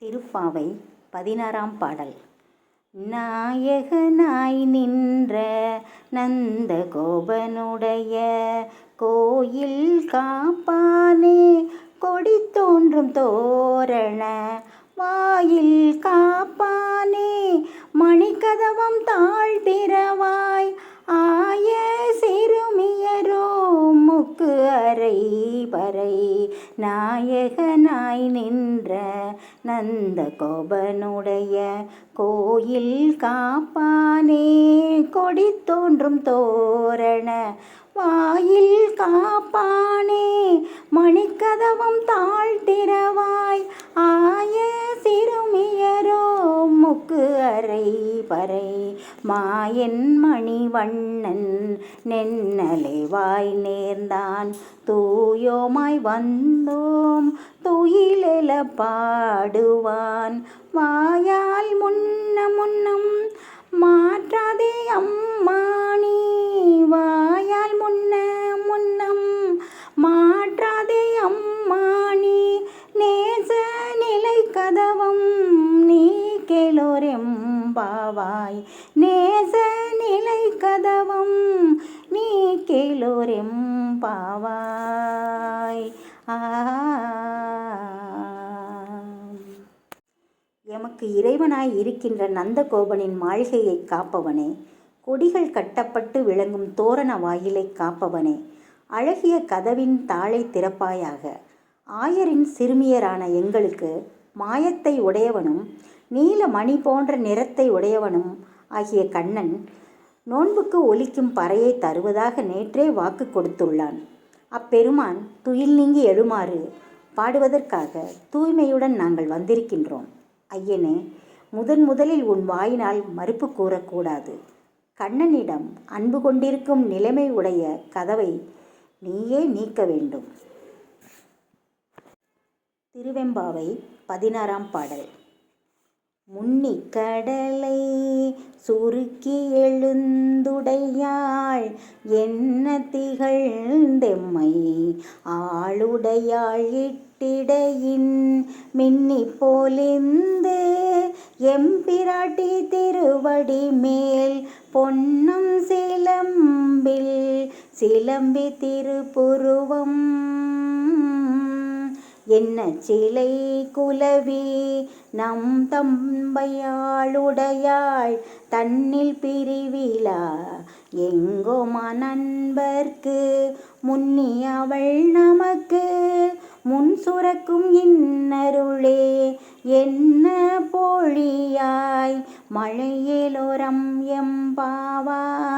திருப்பாவை 16ஆம் பாடல். நாயகனாய் நின்ற நந்த கோபனுடைய கோயில் காப்பானே, கொடி தோன்றும் தோரண வாயில் காப்பானே, மணிக்கதவம் தாழ்த்திரவாய் ஆய சிறுமியரோ முக்கு அறை பறை. நாயகனாய் நின்ற நந்த கோபனுடைய கோயில் காப்பானே, கொடி தோன்றும் தோரண வாயில் காப்பானே, மணிக்கதவம் தாழ்த்திரவாய் ஆய சிறுமியரோ முக்கு அறை பறை. மாயன் மணிவண்ணன் நென்னலைவாய் நேர்ந்தான், தூயோமாய் வந்தோம் துயிலெழ பாடுவான். வாயால் முன்னம் மாற்றாதே அம்மானி, வாயால் முன்னம் மாற்றாதே அம்மானி, நேச நிலை கதவம் நீ கேளோரெம்பாவாய். நேச நிலை கதவம் நீ கேளோரெம்பாவாய். எமக்கு இறைவனாய் இருக்கின்ற நந்தகோபனின் மாளிகையை காப்பவனே, கொடிகள் கட்டப்பட்டு விளங்கும் தோரண வாயிலை காப்பவனே, அழகிய கதவின் தாளை திறப்பாயாக. ஆயரின் சிறுமியரான எங்களுக்கு மாயத்தை உடையவனும் நீல மணி போன்ற நிறத்தை உடையவனும் ஆகிய கண்ணன் நோன்புக்கு ஒலிக்கும் பறையை தருவதாக நேற்றே வாக்கு கொடுத்துள்ளான். அப்பெருமான் துயில் நீங்கி எழுமாறு பாடுவதற்காக தூய்மையுடன் நாங்கள் வந்திருக்கின்றோம். ஐயனே, முதலில் உன் வாயினால் மறுப்பு கூறக்கூடாது. கண்ணனிடம் அன்பு கொண்டிருக்கும் நிலைமை உடைய கதவை நீயே நீக்க வேண்டும். திருவெம்பாவை 16ஆம் பாடல். முன்னி கடலை சுருக்கி எழுந்துடையாள் என்ன திகழ்ந்தெம்மை ஆளுடையாள் இட்டிடையின் மின்னி போலிந்து எம்பிராட்டி திருவடி மேல் பொன்னம் சிலம்பில் சிலம்பி திருப்புருவம் என்ன சிலை குலவி நம் தம்பையாளுடையாள் தன்னில் பிரிவிலா எங்கோமா நண்பர்க்கு முன்னி அவள் நமக்கு முன் சுரக்கும் இன்னருளே. என்ன பொழியாய் மழையேலோரம் எம்பாவாய்,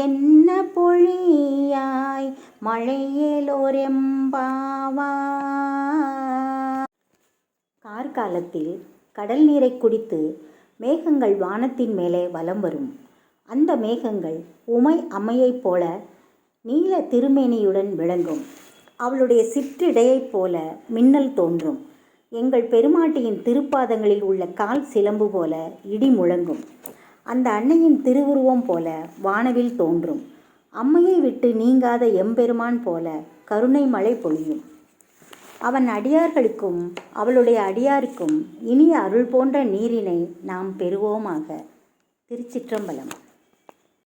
என்ன பொழியாய் மழையேலோர் எம்பாவாய். கார்காலத்தில் கடல் நீரை குடித்து மேகங்கள் வானத்தின் மேலே வலம் வரும். அந்த மேகங்கள் உமை அம்மையைப் போல நீல திருமேனியுடன் விளங்கும். அவளுடைய சிற்றிடையைப் போல மின்னல் தோன்றும். எங்கள் பெருமாட்டியின் திருப்பாதங்களில் உள்ள கால் சிலம்பு போல இடி முழங்கும். அந்த அன்னையின் திருவுருவம் போல வானவில் தோன்றும். அம்மையை விட்டு நீங்காத எம்பெருமான் போல கருணை மழை பொழியும். அவன் அடியார்களுக்கும் அவளுடைய அடியாருக்கும் இனிய அருள் போன்ற நீரினை நாம் பெறுவோமாக. திருச்சிற்றம்பலம்.